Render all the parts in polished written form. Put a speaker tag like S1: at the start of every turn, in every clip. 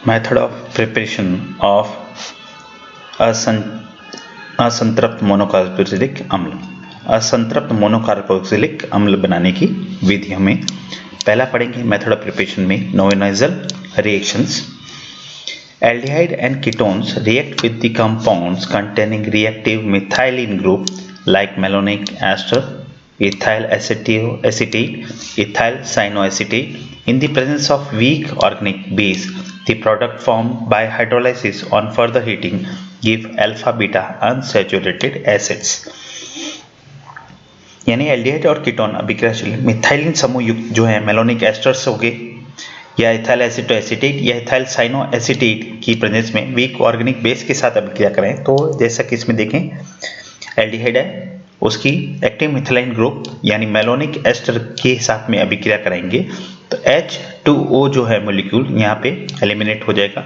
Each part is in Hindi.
S1: Method of preparation of असंतृप्त मोनोकार्बोक्सिलिक अम्ल। असंतृप्त मोनोकार्बोक्सिलिक अम्ल बनाने की विधि हमें पहला पढ़ेंगे मेथड ऑफ प्रिपरेशन में नोवेनाइजल reactions. Aldehyde and ketones react with the compounds containing reactive methylene group like malonic ester, ethyl acetate, ethyl cyanoacetate. In the presence of weak organic base, the product formed by hydrolysis on further heating give alpha beta unsaturated acids। यानी एल्डिहाइड और कीटोन अभिक्रियाशील मिथाइलिन समूह युक्त जो है मेलोनिक एस्टर्स हो गए या इथाइल एसिटोएसिटेट या इथाइल साइनोएसिटेट की प्रेजेंस में वीक ऑर्गेनिक बेस के साथ अभिक्रिया करें तो जैसा कि इसमें देखें एल्डिहाइड है उसकी एक्टिव मिथाइलिन ग्रुप यानी मेलोनिक एस्टर के साथ में अभिक्रिया कराएंगे तो H2O जो है मॉलिक्यूल यहाँ पे एलिमिनेट हो जाएगा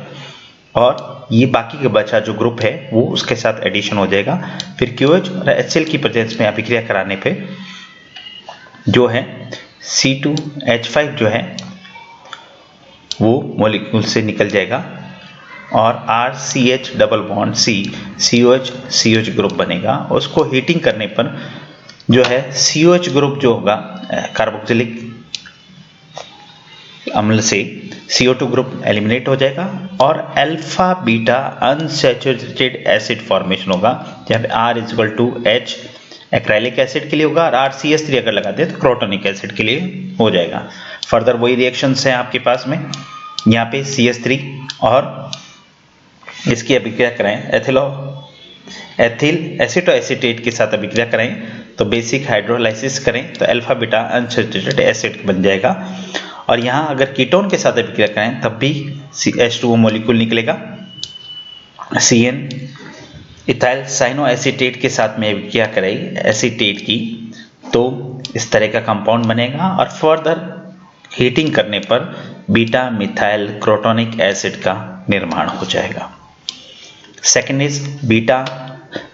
S1: और ये बाकी का बचा जो ग्रुप है वो उसके साथ एडिशन हो जाएगा। फिर QH और HCl की प्रेजेंस में अभिक्रिया कराने पे जो है C2H5 जो है वो मॉलिक्यूल से निकल जाएगा और RCH double bond C COH group बनेगा। उसको हीटिंग करने पर जो है COH ग्रुप जो होगा कार्बोक्सिलिक अम्ल से CO2 ग्रुप एलिमिनेट हो जाएगा और alpha beta unsaturated acid formation होगा जहाँ पे R equal to H acrylic acid के लिए होगा और RCH3 अगर लगा दे तो क्रोटोनिक एसिड के लिए हो जाएगा। फर्दर वही रिएक्शंस हैं आपके पास में यहाँ पे CH3 और इसकी अभिक्रिया कराएं एथिल एसिटोएसिटेट के साथ अभिक्रिया कराएं तो बेसिक हाइड्रोलाइसिस करें तो अल्फा बीटा अनसैचुरेटेड एसिड बन जाएगा। और यहाँ अगर कीटोन के साथ अभिक्रिया करें तब भी H2O मॉलिक्यूल निकलेगा। CN इथाइल साइनोएसिटेट के साथ में अभिक्रिया करें एसिटेट की तो इस तरह का कंपाउंड बनेगा और फर्दर हीटिंग करने पर बीटा मिथाइल क्रोटोनिक एसिड का निर्माण हो जाएगा। Second is beta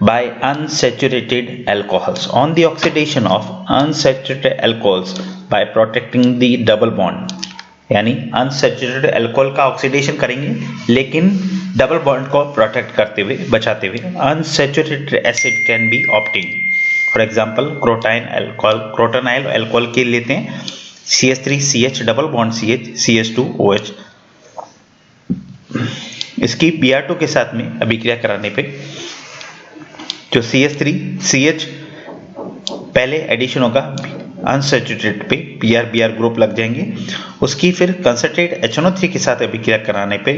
S1: by unsaturated alcohols on the oxidation of unsaturated alcohols by protecting the double bond यानी unsaturated alcohol का ऑक्सीडेशन करेंगे लेकिन डबल बॉन्ड को प्रोटेक्ट करते हुए बचाते हुए unsaturated acid can be obtained। For example crotonyl alcohol के लेते हैं CH3CH double bond CH CH2OH इसकी Br2 के साथ में अभिक्रिया कराने पे जो CH3CH पहले एडिशन होगा अनसैचुरेटेड पे Br ग्रुप लग जाएंगे उसकी फिर कंसंट्रेट HNO3 के साथ अभिक्रिया कराने पे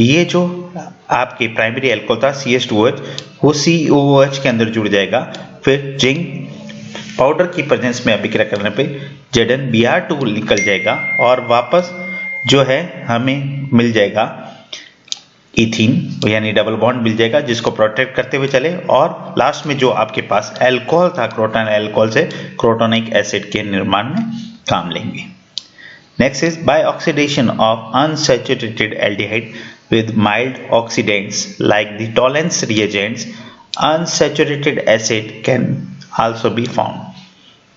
S1: ये जो आपके प्राइमरी अल्कोहल था CH2OH वो COOH के अंदर जुड़ जाएगा। फिर जिंक पाउडर की प्रेजेंस में अभिक्रिया करने पे ZnBr2 निकल जाएगा और वापस जो है हमें मिल जाएगा इथीन यानी डबल बॉन्ड मिल जाएगा जिसको प्रोटेक्ट करते हुए चले और लास्ट में जो आपके पास अल्कोहल था क्रोटोनाइल अल्कोहल से क्रोटोनिक एसिड के निर्माण में काम लेंगे। Next is bye oxidation of unsaturated aldehyde with mild oxidants like the Tollens reagents unsaturated acid can also be found.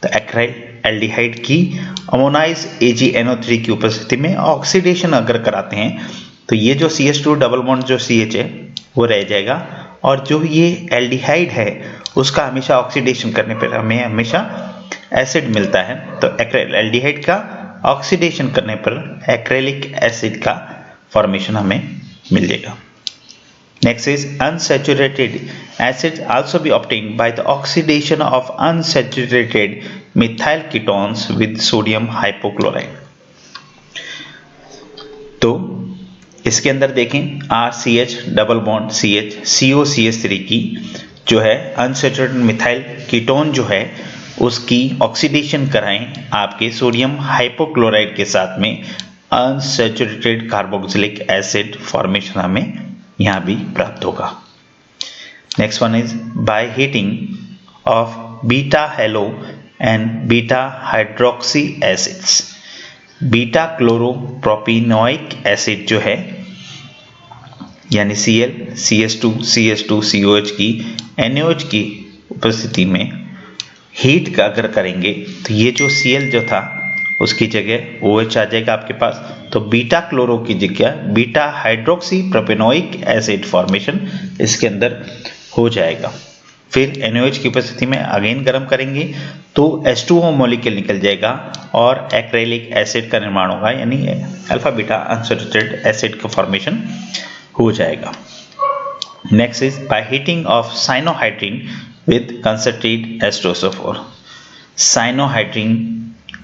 S1: तो एक्राइल एल्डिहाइड की अमोनाइज AgNO3 की उपस्थिति में ऑक्सीडेशन अगर कराते हैं तो ये जो CH2 डबल बॉन्ड जो CH है वो रह जाएगा और जो ये एल्डिहाइड है उसका हमेशा ऑक्सीडेशन करने पर हमें हमेशा एसिड मिलता है। तो एल्डिहाइड का ऑक्सीडेशन करने पर एक्रेलिक एसिड का फॉर्मेशन हमें मिल जाएगा। Next is unsaturated acid also be obtained by the oxidation of unsaturated methyl ketones with sodium hypochlorite. तो इसके अंदर देखें RCH double bond CH COCH3 की जो है अनसैचुरेटेड मिथाइल कीटोन जो है उसकी ऑक्सीडेशन कराएं आपके सोडियम हाइपोक्लोराइड के साथ में अनसैचुरेटेड कार्बोक्सिलिक एसिड फॉर्मेशन हमें यहाँ भी प्राप्त होगा। Next one is by heating of beta halo and beta hydroxy acids. Beta chloropropionic acid जो है यानी Cl CH2 CH2COH की NaOH की उपस्थिति में हीट का अगर करेंगे तो ये जो Cl जो था उसकी जगह OH आ जाएगा आपके पास। तो बीटा क्लोरो की जगह beta hydroxy propanoic acid formation इसके अंदर हो जाएगा। फिर NaOH की उपस्थिति में अगेन गर्म करेंगे तो H2O मॉलिक्यूल निकल जाएगा और एक्रेलिक एसिड का निर्माण होगा, यानी अल्फा बीटा अनसैचुरेटेड एसिड का फॉर्मेशन हो जाएगा। Next is by heating of cyanohydrin with concentrated एस्ट्रोसोफोर। साइनोहाइड्रीन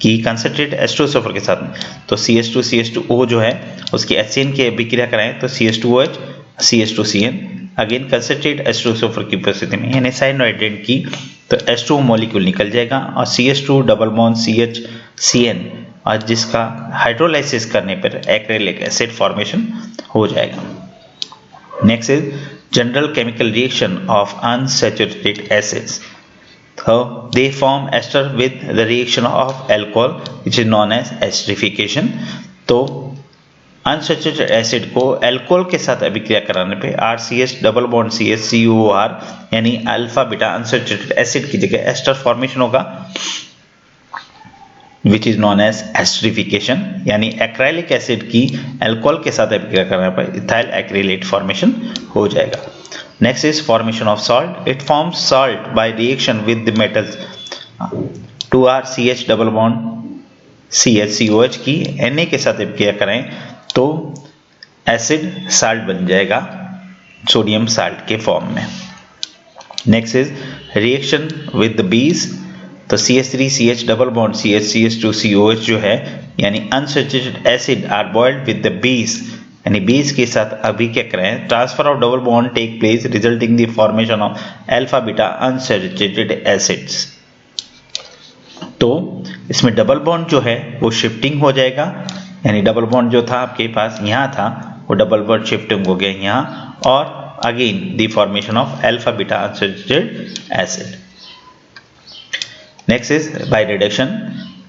S1: की कंसंट्रेटेड एस्ट्रोसोफोर के साथ में तो CH2CH2O जो है उसकी HCN की अभिक्रिया कराएं तो CH2OH CH2CN अगेन कंसंट्रेटेड एस्ट्रोसोफर की उपस्थिति में यानी साइनोहाइड्रेट की तो H2O मॉलिक्यूल निकल जाएगा और CH2 डबल बॉन्ड CH(CN) और जिसका हाइड्रोलाइसिस करने पर एक्रेलिक एसिड फॉर्मेशन हो जाएगा। Next is general chemical reaction of unsaturated acids. So they form ester with the reaction of alcohol which is known as esterification। तो अनसैचुरेटेड एसिड को अल्कोहल के साथ अभिक्रिया कराने पे RCH double bond CH COOR यानी अल्फा बीटा अनसैचुरेटेड एसिड की जगह एस्टर फॉर्मेशन होगा which is known as esterification, यानी एक्राइलिक एसिड की अल्कोहल के साथ अभिक्रिया कराने पर इथाइल एक्रिलेट फॉर्मेशन हो जाएगा। Next is formation of salt. It forms salt by reaction with the metals 2RCH double bond CH(COH) की Na के साथ अभिक्रिया करें तो एसिड साल्ट बन जाएगा सोडियम साल्ट के फॉर्म में। Next is reaction with the base. तो CH3CH डबल बॉन्ड CH2COH जो है यानी unsaturated acid are boiled with the base यानी बेस के साथ अभिक्रिया करें। Transfer of double bond take place resulting the formation of alpha beta unsaturated acids. तो इसमें डबल बॉन्ड जो है वो शिफ्टिंग हो जाएगा, यानी डबल बॉन्ड जो था आपके पास यहाँ था वो डबल बॉन्ड शिफ्टिंग हो गया यहाँ, और again the formation of alpha beta unsaturated acid. Next is by reduction.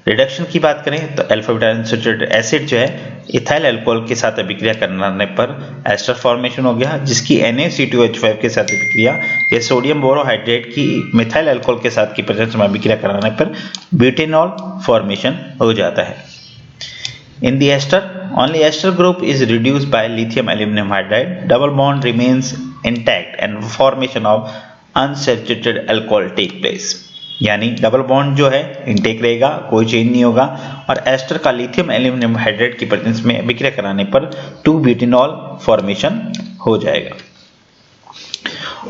S1: Reduction की बात करें तो अल्फा बीटा अनसैचुरेटेड एसिड जो है इथाइल अल्कोहल के साथ अभिक्रिया करने पर एस्टर फॉर्मेशन हो गया, जिसकी NaC2H5 के साथ अभिक्रिया या सोडियम बोरोहाइड्रेट की मिथाइल अल्कोहल के साथ की प्रेजेंस में अभिक्रिया कराने पर ब्यूटेनॉल फॉर्मेशन हो जाता है। In the ester, only ester group is reduced by lithium aluminum hydride. Double bond remains intact and formation of unsaturated alcohol take place. यानी डबल बॉन्ड जो है इंटेक रहेगा, कोई चेंज नहीं होगा, और एस्टर का लिथियम एल्यूमिनियम हाइड्रेट की प्रेजेंस में अभिक्रिया कराने पर 2-ब्यूटेनॉल फॉर्मेशन हो जाएगा।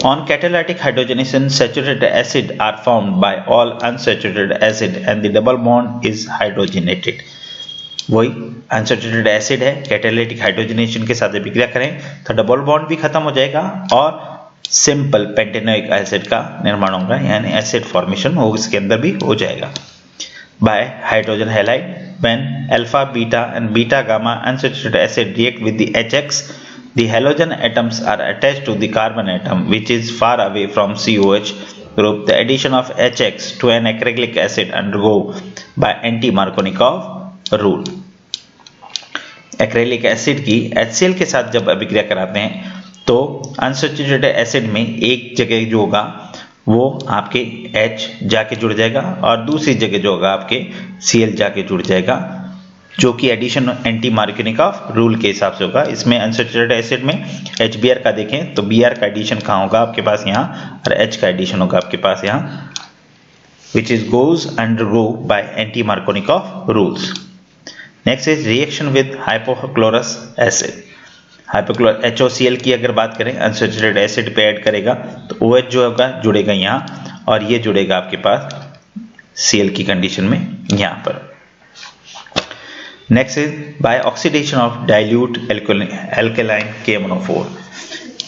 S1: On catalytic hydrogenation, saturated acid are formed by all unsaturated acid and the double bond is hydrogenated. वही अनसैचुरेटेड एसिड है, कैटालिटिक हाइड्रोजनेशन के साथ अभिक्रिया करें तो डबल बॉन्ड भी खत्म हो जाएगा और सिंपल पेंटेनोइक एसिड का निर्माण होगा, यानी एसिड फॉर्मेशन हो इसके अंदर भी हो जाएगा। Bye hydrogen halide, when alpha beta and beta gamma unsaturated acid react with the HX, the halogen atoms are attached to the carbon atom which is far away from COH group. The addition of HX to an acrylic acid undergo by anti-Markovnikov rule. Acrylic acid की HCl के साथ जब अभिक्रिया कराते हैं तो अनसैचुरेटेड एसिड में एक जगह जो होगा वो आपके H जाके जुड़ जाएगा और दूसरी जगह जो होगा आपके Cl जाके जुड़ जाएगा, जो कि एडिशन एंटी मार्कोनिकॉफ रूल के हिसाब से होगा। इसमें अनसैचुरेटेड एसिड में HBr का देखें तो Br का एडिशन कहाँ होगा आपके पास यहाँ, और H का एडिशन होगा आपके पास यहाँ, which is goes undergo by anti-Markovnikov rules. Next is reaction with hypochlorous acid. HOCl की अगर बात करें अनसैचुरेटेड एसिड पे ऐड करेगा तो OH जो होगा जुड़ेगा यहाँ और ये जुड़ेगा आपके पास Cl की कंडीशन में यहाँ पर। Next is bye oxidation of dilute alkaline KMnO4,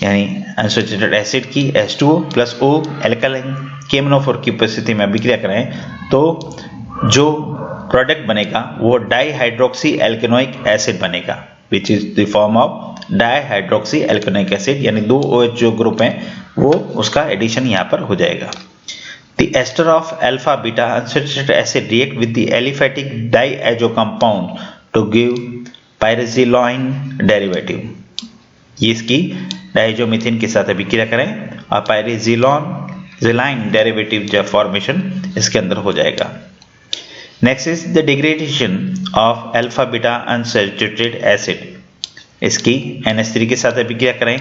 S1: यानी अनसैचुरेटेड एसिड की H2O + O एल्केलाइन KMnO4 की उपस्थिति में अभिक्रिया करें तो जो प्रोडक्ट बनेगा वो डाइहाइड्रोक्सी एल्केनोइक एसिड बनेगा, which is the form of dihydroxy alkanoic acid, यानी 2 OH जो ग्रुप हैं वो उसका एडिशन यहाँ पर हो जाएगा। The ester of alpha beta unsaturated acid react with the aliphatic diazo compound to give pyrazoline derivative. ये इसकी डाइजोमीथेन के साथ अभिक्रिया करें और पायरेजिलोइन डेरिवेटिव जो फॉर्मेशन इसके अंदर हो जाएगा। Next is the degradation of alpha beta unsaturated acid. इसकी NH3 के साथ अभिक्रिया करें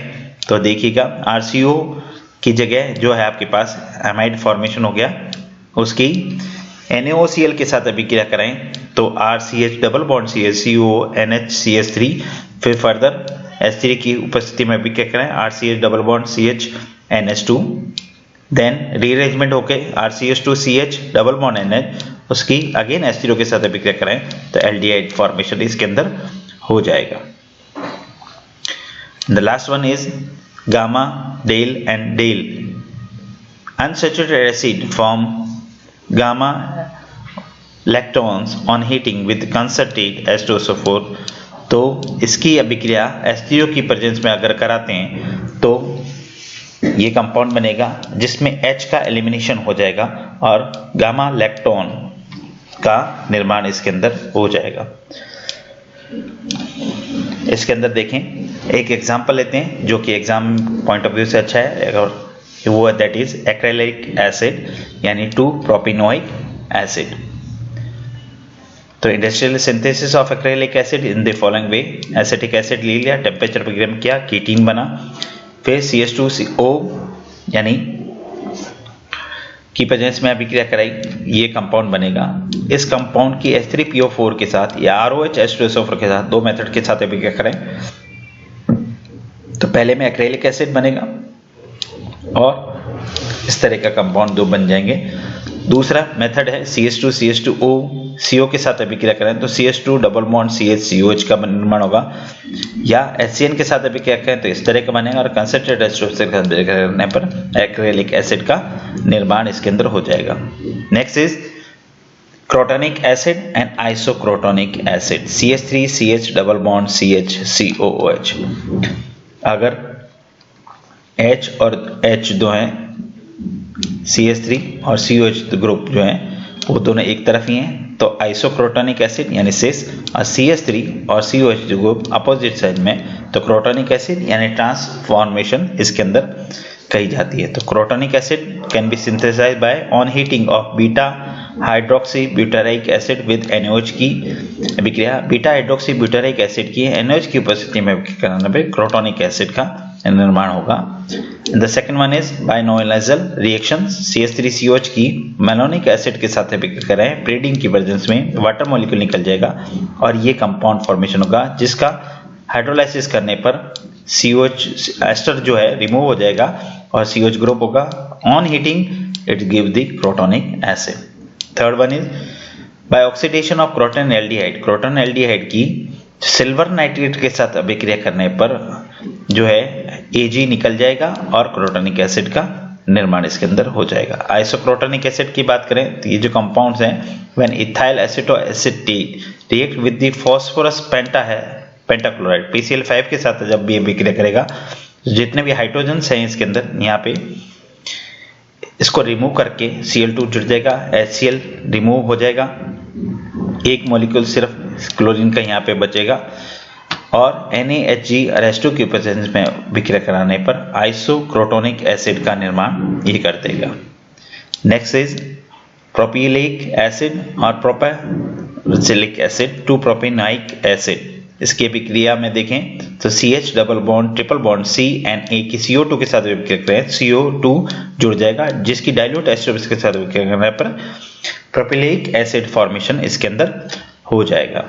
S1: तो देखिएगा RCO की जगह जो है आपके पास एमाइड फॉर्मेशन हो गया, उसकी NaOCl के साथ अभिक्रिया करें तो RCH double bond CH CO NHCH3, फिर फर्दर H3 की उपस्थिति में अभिक्रिया करें RCH double bond CH NH2, then rearrangement होके RCH2CH डबल बॉन्ड NH, उसकी अगेन H3 के साथ अभिक्रिया करें तो एल्डिहाइड फॉर्मेशन इसके अंदर हो जाएगा। The last one is gamma dale and dale. Unsaturated acid form gamma lactones on heating with concentrated H2SO4। तो इसकी अभिक्रिया H3O की प्रेजेंस में अगर कराते हैं तो ये कंपाउंड बनेगा जिसमें H का एलिमिनेशन हो जाएगा और गामा लैक्टोन का निर्माण इसके अंदर हो जाएगा। इसके अंदर देखें एक एग्जांपल लेते हैं जो कि एग्जाम पॉइंट ऑफ व्यू से अच्छा है, और वो दैट इज एक्रेलिक एसिड यानी 2-प्रोपिनोइक एसिड। तो industrial synthesis of acrylic acid in the following way. Acetic acid ले लिया, टेम्परेचर पर गर्म किया, कीटीन बना, फिर CH2CO यानी की प्रेजेंस में अभिक्रिया कराई, ये कंपाउंड बनेगा। इस कंपाउंड की H3PO4 के साथ या ROH H2SO4 के साथ दो मेथड के साथ अभिक्रिया करें तो पहले में एक्रेलिक एसिड बनेगा और इस तरह का कंपाउंड दो बन जाएंगे। दूसरा मेथड है CH2CH2O CO के साथ अभिक्रिया करें तो CH2 double bond CH COH का निर्माण होगा, या HCN के साथ अभिक्रिया करें तो इस तरह का बनेगा और कंसंट्रेटेड H2O से करने पर एक्रेलिक एसिड का निर्माण इसके अंदर हो जाएगा। Next is crotonic acid and isocrotonic acid CH3CH double bond CH COOH। अगर H और H दो हैं, CH3 और COH ग्रुप जो हैं वो दोनों एक तरफ ही हैं तो आइसोक्रोटोनिक एसिड यानी सिस, और CH3 और COH जो ग्रुप अपोजिट साइड में तो क्रोटोनिक एसिड यानी ट्रांसफॉर्मेशन इसके अंदर कही जाती है। तो crotonic acid can be synthesized by on heating of beta hydroxy butyric acid with NaOH की अभिक्रिया। बीटा हाइड्रोक्सी ब्यूटाराइक एसिड की NaOH की उपस्थिति में कराने पर क्रोटोनिक एसिड का निर्माण होगा। द सेकंड वन इज बाइनोइलाइजल रिएक्शन। CH3COH की मेलोनिक एसिड के साथ अभिक्रिया करें, ब्रीडिंग की प्रेजेंस में वाटर मॉलिक्यूल निकल जाएगा और ये कंपाउंड फॉर्मेशन होगा जिसका हाइड्रोलाइसिस करने पर COH एस्टर जो है रिमूव हो जाएगा और COH ग्रुप होगा। On heating it give the crotonic acid. Third one is bye oxidation of croton aldehyde. Croton aldehyde की सिल्वर नाइट्रेट के साथ अभिक्रिया करने पर जो है Ag निकल जाएगा और क्रोटोनिक एसिड का निर्माण इसके अंदर हो जाएगा। आइसोक्रोटोनिक एसिड की बात करें तो ये जो कंपाउंड्स हैं when ethyl acetoacetate react with the phosphorus pentachloride PCl5 के साथ जब भी अभिक्रिया करेगा जितने भी हाइड्रोजन्स हैं इसके अंदर यहाँ पे इसको रिमूव करके Cl2 जुड़ जाएगा, HCl रिमूव हो जाएगा, एक मॉलिक्यूल सिर्फ क्लोरीन का यहाँ पे बचेगा और NaHG और H2 की प्रेजेंस में अभिक्रिया कराने पर आइसोक्रोटोनिक एसिड का निर्माण ये कर देगा। नेक्स्ट इज प्रोपिलिक एसिड और प्रोपेसिलिक एसिड 2-प्रोपिनोइक एसिड। इसकी अभिक्रिया में देखें तो CH double bond triple bond C and A की CO2 के साथ अभिक्रिया करें, CO2 जुड़ जाएगा जिसकी डाइल्यूट H2 के साथ अभिक्रिया करने पर प्रोपिलिक एसिड फॉर्मेशन इसके अंदर हो जाएगा।